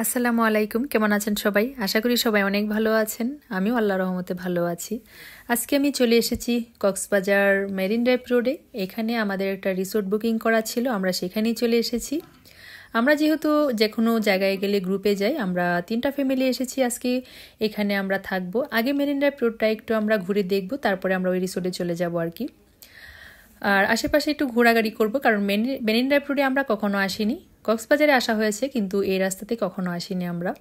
আসসালামু আলাইকুম, কেমন আছেন সবাই? আশা করি সবাই অনেক ভালো আছেন। আমিও আল্লাহর রহমতে ভালো আছি। আজকে আমি চলে এসেছি কক্সবাজার মেরিন ড্রাইভ রোডে। এখানে আমাদের একটা রিসোর্ট বুকিং করা ছিল, আমরা সেখানেই চলে এসেছি। আমরা যেহেতু যে কোনো জায়গায় গেলে গ্রুপে যাই, আমরা 3টা ফ্যামিলি এসেছি আজকে। এখানে আমরা থাকবো। আগে মেরিন ড্রাইভ রোডটা একটু আমরা ঘুরে দেখব, তারপরে আমরা ওই রিসোর্টে চলে যাব আর কি। আর আশেপাশে একটু ঘোরাঘুরি করব, কারণ মেরিন ড্রাইভ রোডে আমরা কখনো আসিনি। কক্সবাজারে আসা হয়েছে, কিন্তু এই রাস্তাতে কখনো আসিনি আমরা।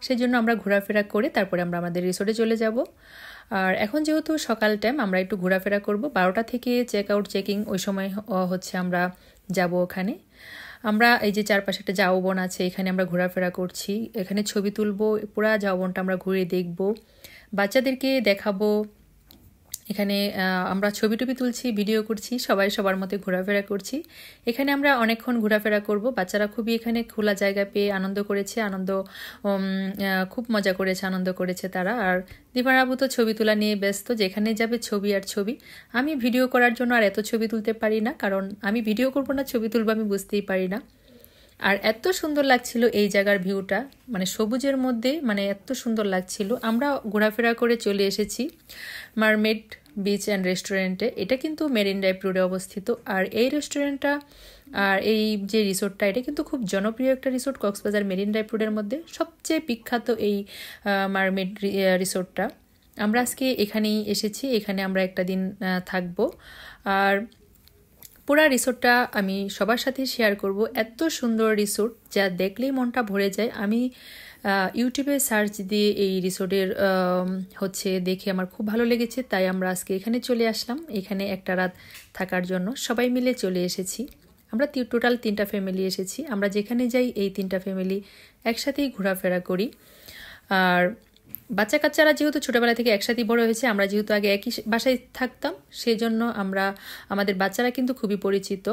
সেই জন্য আমরা ঘোরাফেরা করে তারপরে আমরা আমাদের রিসোর্টে চলে যাব। আর এখন যেহেতু সকাল টাইম, আমরা একটু ঘোরাফেরা করব। 12টা থেকে চেক আউট চেকিং, ওই সময় হচ্ছে আমরা যাব ওখানে। আমরা এই যে চারপাশে একটা ঝাউবন আছে, এখানে আমরা ঘোরাফেরা করছি, এখানে ছবি তুলব, পুরা ঝাউবনটা আমরা ঘুরে দেখব, বাচ্চাদেরকে দেখাবো। এখানে আমরা ছবি টবি তুলছি, ভিডিও করছি, সবাই সবার মতো ঘোরাফেরা করছি। এখানে আমরা অনেকক্ষণ ঘোরাফেরা করব। বাচ্চারা খুবই এখানে খোলা জায়গা পেয়ে আনন্দ করেছে, খুব মজা করেছে, আনন্দ করেছে তারা। আর দিবারাবু তো ছবি তোলা নিয়ে ব্যস্ত, যেখানে যাবে ছবি আর ছবি। আমি ভিডিও করার জন্য আর এত ছবি তুলতে পারি না, কারণ আমি ভিডিও করবো না ছবি তুলবো আমি বুঝতেই পারি না। আর এত সুন্দর লাগছিল এই জায়গার ভিউটা, মানে সবুজের মধ্যে, মানে এত সুন্দর লাগছিল। আমরা ঘোরাফেরা করে চলে এসেছি মারমেড বিচ অ্যান্ড রেস্টুরেন্টে। এটা কিন্তু মেরিন ড্রাইভ রোডে অবস্থিত। আর এই রেস্টুরেন্টটা আর এই যে রিসোর্টটা, এটা কিন্তু খুব জনপ্রিয় একটা রিসোর্ট কক্সবাজার মেরিন ড্রাইভ রোডের মধ্যে। সবচেয়ে বিখ্যাত এই মারমেড রিসোর্টটা। আমরা আজকে এখানেই এসেছি, এখানে আমরা একটা দিন থাকবো। আর পুরা রিসোর্টটা আমি সবার সাথে শেয়ার করব। এত সুন্দর রিসোর্ট, যা দেখলেই মনটা ভরে যায়। আমি ইউটিউবে সার্চ দিয়ে এই রিসোর্টের দেখে আমার খুব ভালো লেগেছে, তাই আমরা আজকে এখানে চলে আসলাম, এখানে একটা রাত থাকার জন্য সবাই মিলে চলে এসেছি। আমরা টোটাল 3টা ফ্যামিলি এসেছি। আমরা যেখানে যাই এই 3টা ফ্যামিলি একসাথেই ঘোরাফেরা করি। আর বাচ্চা কাচ্চারা যেহেতু ছোটোবেলা থেকে একসাথেই বড় হয়েছে, আমরা যেহেতু আগে একই বাসায় থাকতাম, সেই জন্য আমাদের বাচ্চারা কিন্তু খুবই পরিচিত,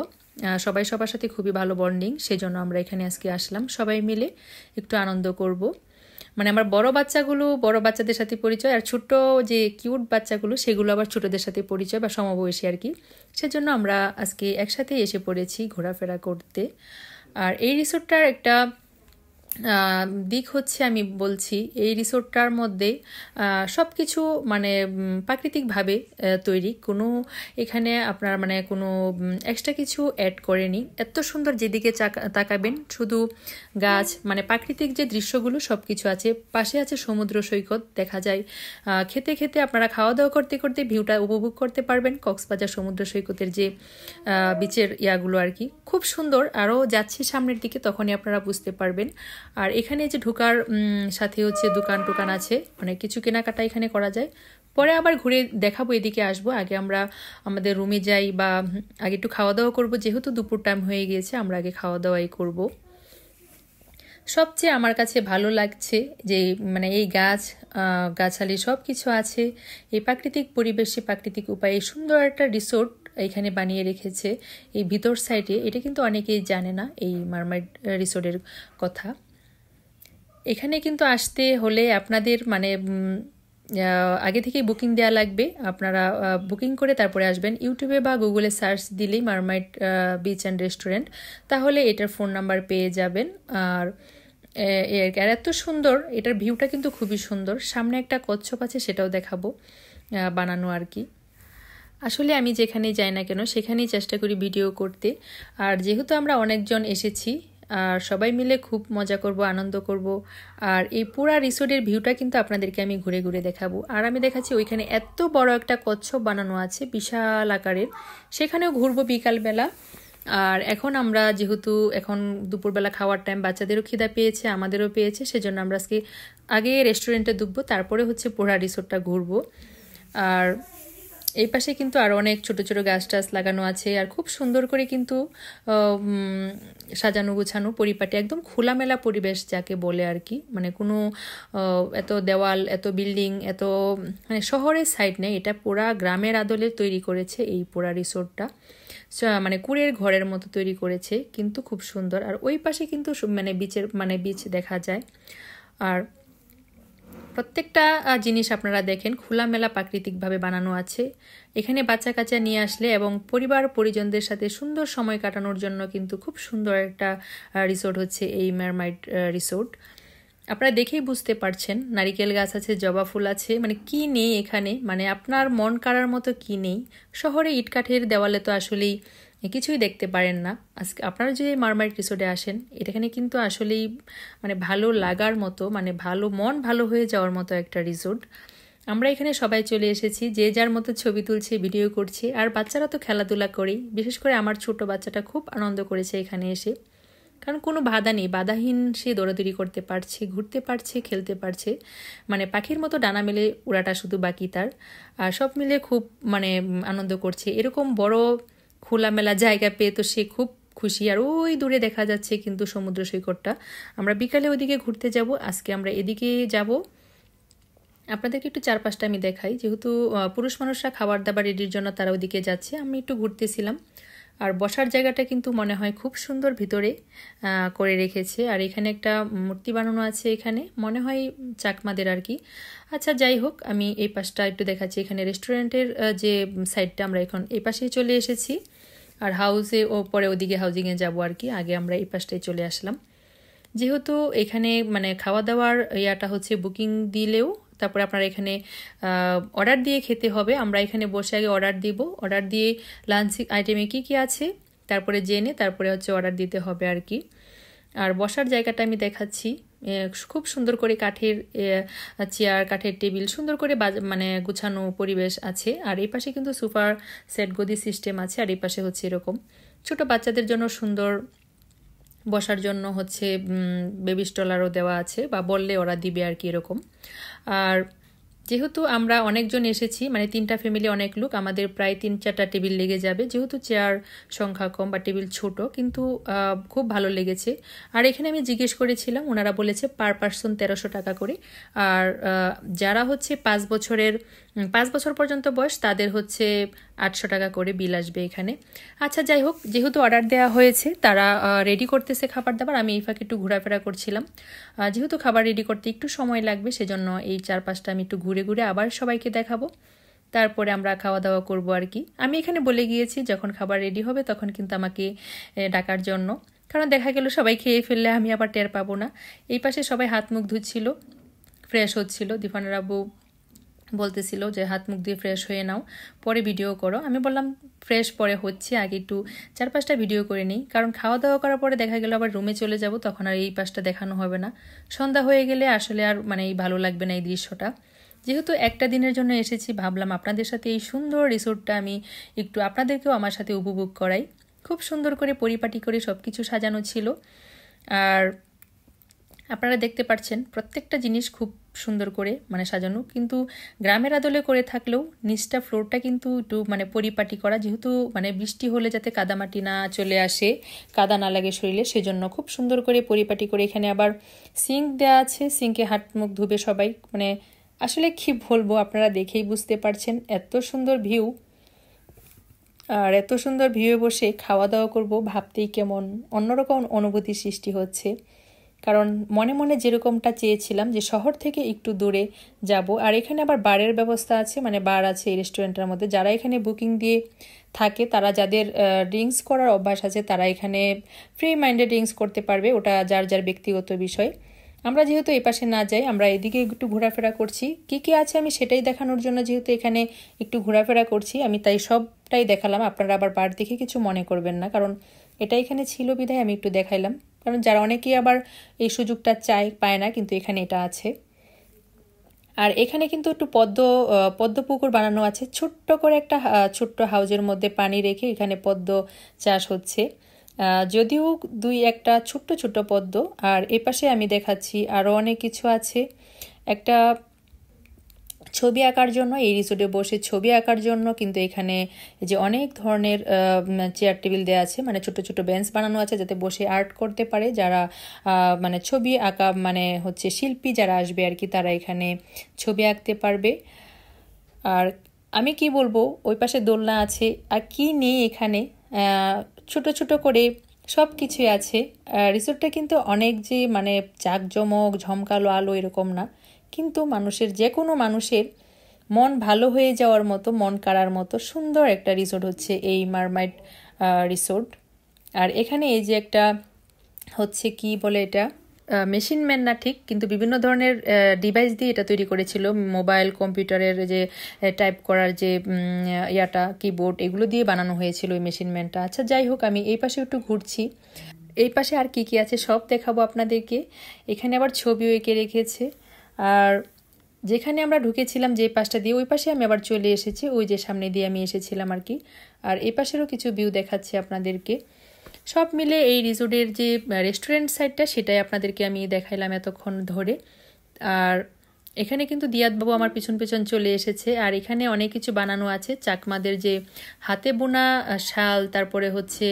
সবাই সবার সাথে খুবই ভালো বন্ডিং। সেই জন্য আমরা এখানে আজকে আসলাম, সবাই মিলে একটু আনন্দ করব। মানে আমার বড় বাচ্চাগুলো বড় বাচ্চাদের সাথে পরিচয়, আর ছোট্ট যে কিউট বাচ্চাগুলো সেগুলো আবার ছোটদের সাথে পরিচয় বা সমবয়সী আর কি। সেজন্য আমরা আজকে একসাথেই এসে পড়েছি ঘোরাফেরা করতে। আর এই রিসোর্টটার একটা দিক হচ্ছে, আমি বলছি, এই রিসোর্টটার মধ্যে সব কিছু মানে প্রাকৃতিকভাবে তৈরি, কোনো এখানে আপনার মানে কোনো এক্সট্রা কিছু অ্যাড করেনি। এত সুন্দর, যেদিকে তাকাবেন শুধু গাছ, মানে প্রাকৃতিক যে দৃশ্যগুলো সব কিছু আছে। পাশে আছে সমুদ্র সৈকত, দেখা যায় খেতে খেতে আপনারা খাওয়া দাওয়া করতে করতে ভিউটা উপভোগ করতে পারবেন। কক্সবাজার সমুদ্র সৈকতের যে বিচের ইয়াগুলো আর কি, খুব সুন্দর। আরও যাচ্ছি সামনের দিকে, তখনই আপনারা বুঝতে পারবেন। আর এখানে যে ঢোকার সাথে হচ্ছে দোকান টোকান আছে, অনেক কিছু কেনাকাটা এখানে করা যায়। পরে আবার ঘুরে দেখাবো, এদিকে আসবো। আগে আমরা আমাদের রুমে যাই, বা আগে একটু খাওয়া দাওয়া করবো, যেহেতু দুপুর টাইম হয়ে গিয়েছে, আমরা আগে খাওয়া দাওয়াই করব। সবচেয়ে আমার কাছে ভালো লাগছে যে মানে এই গাছালি সব কিছু আছে, এই প্রাকৃতিক পরিবেশে প্রাকৃতিক উপায়ে সুন্দর একটা রিসোর্ট এখানে বানিয়ে রেখেছে এই ভিতর সাইডে। এটা কিন্তু অনেকেই জানে না এই মারমেড রিসোর্টের কথা। এখানে কিন্তু আসতে হলে আপনাদের মানে আগে থেকেই বুকিং দেওয়া লাগবে। আপনারা বুকিং করে তারপরে আসবেন। ইউটিউবে বা গুগলে সার্চ দিলেই মারমেড বিচ অ্যান্ড রেস্টুরেন্ট, তাহলে এটার ফোন নাম্বার পেয়ে যাবেন। আর এত সুন্দর, এটার ভিউটা কিন্তু খুবই সুন্দর। সামনে একটা কচ্ছপ আছে, সেটাও দেখাবো, বানানো আর কি। আসলে আমি যেখানেই যাই না কেন সেখানেই চেষ্টা করি ভিডিও করতে। আর যেহেতু আমরা অনেকজন এসেছি, আর সবাই মিলে খুব মজা করব, আনন্দ করব। আর এই পুরা রিসোর্টের ভিউটা কিন্তু আপনাদেরকে আমি ঘুরে ঘুরে দেখাবো। আর আমি দেখাচ্ছি ওইখানে এত বড় একটা কচ্ছপ বানানো আছে, বিশাল আকারের, সেখানেও ঘুরবো বিকালবেলা। আর এখন আমরা যেহেতু এখন দুপুরবেলা খাওয়ার টাইম, বাচ্চাদেরও খিদা পেয়েছে, আমাদেরও পেয়েছে, সেজন্য আমরা আজকে আগে রেস্টুরেন্টে ঢুকবো, তারপরে হচ্ছে পুরা রিসোর্টটা ঘুরবো। আর এই পাশে কিন্তু আরও অনেক ছোট ছোট গাছ টাছ লাগানো আছে, আর খুব সুন্দর করে কিন্তু সাজানো গোছানো পরিপাটি, একদম খোলামেলা পরিবেশ যাকে বলে আর কি। মানে কোনো এত দেওয়াল, এত বিল্ডিং, এত মানে শহরের সাইড নেই, এটা পুরা গ্রামের আদলে তৈরি করেছে এই পুরা রিসোর্টটা। মানে কুড়ের ঘরের মতো তৈরি করেছে, কিন্তু খুব সুন্দর। আর ওই পাশে কিন্তু মানে বিচ দেখা যায়। আর প্রত্যেকটা জিনিস আপনারা দেখেন খোলামেলা প্রাকৃতিকভাবে বানানো আছে। এখানে বাচ্চা কাচ্চা নিয়ে আসলে এবং পরিবার পরিজনদের সাথে সুন্দর সময় কাটানোর জন্য কিন্তু খুব সুন্দর একটা রিসোর্ট হচ্ছে এই মারমেড রিসোর্ট। আপনারা দেখেই বুঝতে পারছেন, নারিকেল গাছ আছে, জবা ফুল আছে, মানে কি নেই এখানে, মানে আপনার মন কাড়ার মতো কি নেই। শহরে ইটকাঠের দেওয়ালে তো আসলেই কিছুই দেখতে পারেন না। আজকে আপনারা যে মারমারিট রিসোর্টে আসেন, এখানে কিন্তু আসলেই মানে ভালো লাগার মতো, মানে ভালো মন ভালো হয়ে যাওয়ার মতো একটা রিসোর্ট। আমরা এখানে সবাই চলে এসেছি, যে যার মতো ছবি তুলছে, ভিডিও করছে, আর বাচ্চারা তো খেলাধুলা করেই। বিশেষ করে আমার ছোট বাচ্চাটা খুব আনন্দ করেছে এখানে এসে, কারণ কোনো বাধা নেই, বাধাহীন সে দৌড়াদৌড়ি করতে পারছে, ঘুরতে পারছে, খেলতে পারছে, মানে পাখির মতো ডানা মেলে উড়াটা শুধু বাকি তার। আর সব মিলে খুব মানে আনন্দ করছে। এরকম বড় খোলামেলা জায়গা পেয়ে তো সে খুব খুশি। আর ওই দূরে দেখা যাচ্ছে কিন্তু সমুদ্র সৈকতটা। আমরা বিকালে ওদিকে ঘুরতে যাব, আজকে আমরা এদিকে যাব। আপনাদেরকে একটু চারপাশটা আমি দেখাই, যেহেতু পুরুষ মানুষরা খাবার দাবার রেডির জন্য তারা ওদিকে যাচ্ছে, আমি একটু ঘুরতেছিলাম। আর বসার জায়গাটা কিন্তু মনে হয় খুব সুন্দর ভিতরে করে রেখেছে। আর এখানে একটা মূর্তি বানানো আছে, এখানে মনে হয় চাকমাদের আর কি। আচ্ছা যাই হোক, আমি এই পাশটা একটু দেখাচ্ছি। এখানে রেস্টুরেন্টের যে সাইডটা, আমরা এখন এই পাশেই চলে এসেছি। আর হাউসে পরে ওদিকে হাউজিংয়ে যাব আর কি, আগে আমরা এই পাশটায় চলে আসলাম। যেহেতু এখানে মানে খাওয়া দাওয়ার ইয়াটা হচ্ছে বুকিং দিলেও তারপরে আপনারা এখানে অর্ডার দিয়ে খেতে হবে। আমরা এখানে বসে আগে অর্ডার দিব, অর্ডার দিয়ে লাঞ্চ আইটেমে কি কি আছে তারপরে জেনে তারপরে হচ্ছে অর্ডার দিতে হবে আর কি। আর বসার জায়গাটা আমি দেখাচ্ছি, খুব সুন্দর করে কাঠের চেয়ার, কাঠের টেবিল, সুন্দর করে মানে গুছানো পরিবেশ আছে। আর এই পাশে কিন্তু সোফার সেট গদি সিস্টেম আছে। আর এই পাশে হচ্ছে এরকম ছোট বাচ্চাদের জন্য সুন্দর বসার জন্য হচ্ছে বেবি স্টলারও দেওয়া আছে, বা বললে ওরা দিবে আর কি এরকম। আর যেহেতু আমরা অনেকজন এসেছি, মানে 3টা ফ্যামিলি, অনেক লোক, আমাদের প্রায় 3-4টা টেবিল লেগে যাবে, যেহেতু চেয়ার সংখ্যা কম বা টেবিল ছোট, কিন্তু খুব ভালো লেগেছে। আর এখানে আমি জিজ্ঞেস করেছিলাম, ওনারা বলেছে পার পার্সন 1300 টাকা করে। আর যারা হচ্ছে 5 বছর পর্যন্ত বয়স, তাদের হচ্ছে 800 টাকা করে বিল আসবে এখানে। আচ্ছা যাই হোক, যেহেতু অর্ডার দেওয়া হয়েছে, তারা রেডি করতেছে খাবার দাবার। আমি এই ফাঁকে একটু ঘোরাফেরা করছিলাম, যেহেতু খাবার রেডি করতে একটু সময় লাগবে, সেজন্য এই চারপাশটা আমি একটু ঘুরে ঘুরে আবার সবাইকে দেখাবো, তারপরে আমরা খাওয়া দাওয়া করবো আর কি। আমি এখানে বলে গিয়েছি যখন খাবার রেডি হবে তখন কিন্তু আমাকে ডাকার জন্য, কারণ দেখা গেল সবাই খেয়ে ফেললে আমি আবার টের পাবো না। এই পাশে সবাই হাত মুখ ধুচ্ছিল, ফ্রেশ হচ্ছিল। দিফানের আব্বু বলতেছিল যে হাত মুখ দিয়ে ফ্রেশ হয়ে নাও, পরে ভিডিও করো। আমি বললাম ফ্রেশ পরে হচ্ছে, আগে একটু 4-5টা ভিডিও করে নিই, কারণ খাওয়া দাওয়া করার পরে দেখা গেল আবার রুমে চলে যাব, তখন আর এই পাশটা দেখানো হবে না। সন্ধ্যা হয়ে গেলে আসলে আর মানে এই ভালো লাগবে না এই দৃশ্যটা। যেহেতু একটা দিনের জন্য এসেছি, ভাবলাম আপনাদের সাথে এই সুন্দর রিসোর্টটা আমি একটু আপনাদেরকেও আমার সাথে উপভোগ করাই। খুব সুন্দর করে পরিপাটি করে সব কিছু সাজানো ছিল। আর আপনারা দেখতে পাচ্ছেন প্রত্যেকটা জিনিস খুব সুন্দর করে মানে সাজানো, কিন্তু গ্রামের আদলে করে থাকলেও নিচটা ফ্লোরটা কিন্তু একটু মানে পরিপাটি করা, যেহেতু মানে বৃষ্টি হলে যাতে কাদামাটি না চলে আসে, কাদা না লাগে শরীরে, সেজন্য খুব সুন্দর করে পরিপাটি করে। এখানে আবার সিঙ্ক দেওয়া আছে, সিঙ্কে হাত মুখ ধুবে সবাই। মানে আসলে কি বলবো, আপনারা দেখেই বুঝতে পারছেন এত সুন্দর ভিউ। আর এত সুন্দর ভিউয়ে বসে খাওয়া দাওয়া করব ভাবতেই কেমন অন্যরকম অনুভূতি সৃষ্টি হচ্ছে। কারণ মনে মনে যেরকমটা চেয়েছিলাম যে শহর থেকে একটু দূরে যাব। আর এখানে আবার বারের ব্যবস্থা আছে, মানে বার আছে এই রেস্টুরেন্টের মধ্যে। যারা এখানে বুকিং দিয়ে থাকে, তারা যাদের ড্রিঙ্কস করার অভ্যাস আছে, তারা এখানে ফ্রি মাইন্ডে ড্রিঙ্কস করতে পারবে, ওটা যার যার ব্যক্তিগত বিষয়। আমরা যেহেতু এই পাশে না যাই, আমরা এদিকে একটু ঘোরাফেরা করছি। কি কি আছে আমি সেটাই দেখানোর জন্য যেহেতু এখানে একটু ঘোরাফেরা করছি, আমি তাই সবটাই দেখালাম। আপনারা আবার বার দেখে কিছু মনে করবেন না, কারণ এটা এখানে ছিল বিধায় আমি একটু দেখাইলাম। কারণ যারা অনেকেই আবার এই সুযোগটা পায় না, কিন্তু এখানে এটা আছে। আর এখানে কিন্তু একটু পদ্ম পুকুর বানানো আছে, ছোট্ট করে একটা ছোট্ট হাউজের মধ্যে পানি রেখে এখানে পদ্ম চাষ হচ্ছে, যদিও 2-1টা ছোট্ট ছোট্ট পদ্ম। আর এপাশে আমি দেখাচ্ছি আরও অনেক কিছু আছে। একটা ছবি আঁকার জন্য, এই রিসোর্টে বসে ছবি আঁকার জন্য কিন্তু এখানে যে অনেক ধরনের চেয়ার টেবিল দেওয়া আছে, মানে ছোট ছোট বেঞ্চ বানানো আছে যাতে বসে আর্ট করতে পারে যারা মানে ছবি আঁকা মানে হচ্ছে শিল্পী যারা আসবে আর কি, তারা এখানে ছবি আঁকতে পারবে। আর আমি কি বলবো, ওই পাশে দোলনা আছে, আর কি নেই এখানে, ছোট ছোট করে সব কিছুই আছে। রিসোর্টটা কিন্তু অনেক যে মানে জাঁকজমক ঝমকালো আলো এরকম না, কিন্তু মানুষের যে কোনো মানুষের মন ভালো হয়ে যাওয়ার মতো, মন কাড়ার মতো সুন্দর একটা রিসোর্ট হচ্ছে এই মারমাইট রিসোর্ট। আর এখানে এই যে একটা হচ্ছে কি বলে এটা মেশিন ম্যান না ঠিক, কিন্তু বিভিন্ন ধরনের ডিভাইস দিয়ে এটা তৈরি করেছিল। মোবাইল কম্পিউটারের যে টাইপ করার যে ইয়াটা কিবোর্ড, এগুলো দিয়ে বানানো হয়েছিল ওই মেশিন ম্যানটা। আচ্ছা যাই হোক, আমি এই পাশে একটু ঘুরছি। এই পাশে আর কি কি আছে সব দেখাবো আপনাদেরকে। এখানে আবার ছবিও এঁকে রেখেছে। আর যেখানে আমরা ঢুকেছিলাম যে পাশটা দিয়ে, ওই পাশে আমি আবার চলে এসেছি, ওই যে সামনে দিয়ে আমি এসেছিলাম আর কি। আর এই পাশেরও কিছু ভিউ দেখাচ্ছি আপনাদেরকে। সব মিলে এই রিসোর্টের যে রেস্টুরেন্ট সাইডটা, সেটাই আপনাদেরকে আমি দেখাইলাম এতক্ষণ ধরে। আর এখানে কিন্তু দিয়াতবাবু আমার পিছন পিছন চলে এসেছে। আর এখানে অনেক কিছু বানানো আছে, চাকমাদের যে হাতে বোনা শাল, তারপরে হচ্ছে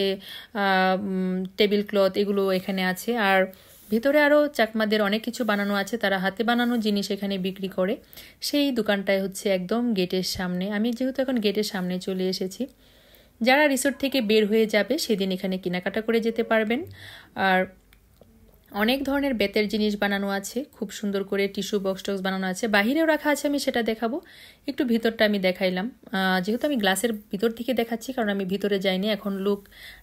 টেবিল ক্লথ, এগুলো এখানে আছে। আর ভিতরে আরও চাকমাদের অনেক কিছু বানানো আছে, তারা হাতে বানানো জিনিস এখানে বিক্রি করে। সেই দোকানটায় হচ্ছে একদম গেটের সামনে। আমি যেহেতু এখন গেটের সামনে চলে এসেছি, যারা রিসোর্ট থেকে বের হয়ে যাবে সেদিন এখানে কেনাকাটা করে যেতে পারবেন। আর অনেক ধরনের বেতের জিনিস বানানো আছে, খুব সুন্দর করে টিস্যু বক্স টক্স বানানো আছে, বাহিরেও রাখা আছে, আমি সেটা দেখাবো। একটু ভিতরটা আমি দেখাইলাম, যেহেতু আমি গ্লাসের ভিতর থেকে দেখাচ্ছি, কারণ আমি ভিতরে যাইনি, এখন লোক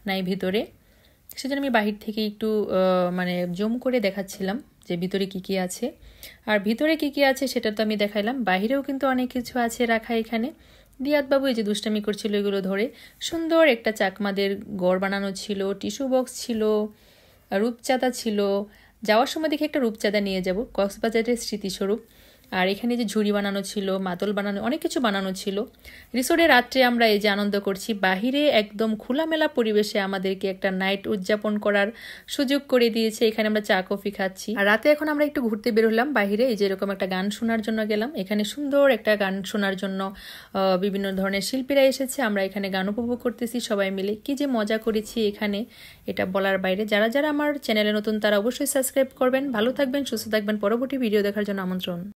নাই ভিতরে, সেজন্য আমি বাহির থেকে একটু মানে জুম করে দেখাচ্ছিলাম যে ভিতরে কি কি আছে। আর ভিতরে কি কি আছে সেটা তো আমি দেখাইলাম, বাহিরেও কিন্তু অনেক কিছু আছে রাখা এখানে। দিয়াতবাবু এই যে দুষ্টামি করছিল এগুলো ধরে। সুন্দর একটা চাকমাদের গড় বানানো ছিল, টিস্যু বক্স ছিল, রূপচাঁদা ছিল। যাওয়ার সময় দেখি একটা রূপচাঁদা নিয়ে যাব, কক্সবাজারের স্মৃতিস্বরূপ। আর এখানে যে ঝুড়ি বানানো ছিল, মাদল বানানো, অনেক কিছু বানানো ছিল। রিসোর্টে রাত্রে আমরা এই যে আনন্দ করছি, বাহিরে একদম খোলামেলা পরিবেশে আমাদেরকে একটা নাইট উদযাপন করার সুযোগ করে দিয়েছে। এখানে আমরা চা কফি খাচ্ছি। আর রাতে এখন আমরা একটু ঘুরতে বেরোলাম বাইরে, এই যে এরকম একটা গান শোনার জন্য গেলাম। এখানে সুন্দর একটা গান শোনার জন্য বিভিন্ন ধরনের শিল্পীরা এসেছে, আমরা এখানে গান উপভোগ করতেছি সবাই মিলে। কি যে মজা করেছি এখানে, এটা বলার বাইরে। যারা যারা আমার চ্যানেলে নতুন তারা অবশ্যই সাবস্ক্রাইব করবেন। ভালো থাকবেন, সুস্থ থাকবেন। পরবর্তী ভিডিও দেখার জন্য আমন্ত্রণ।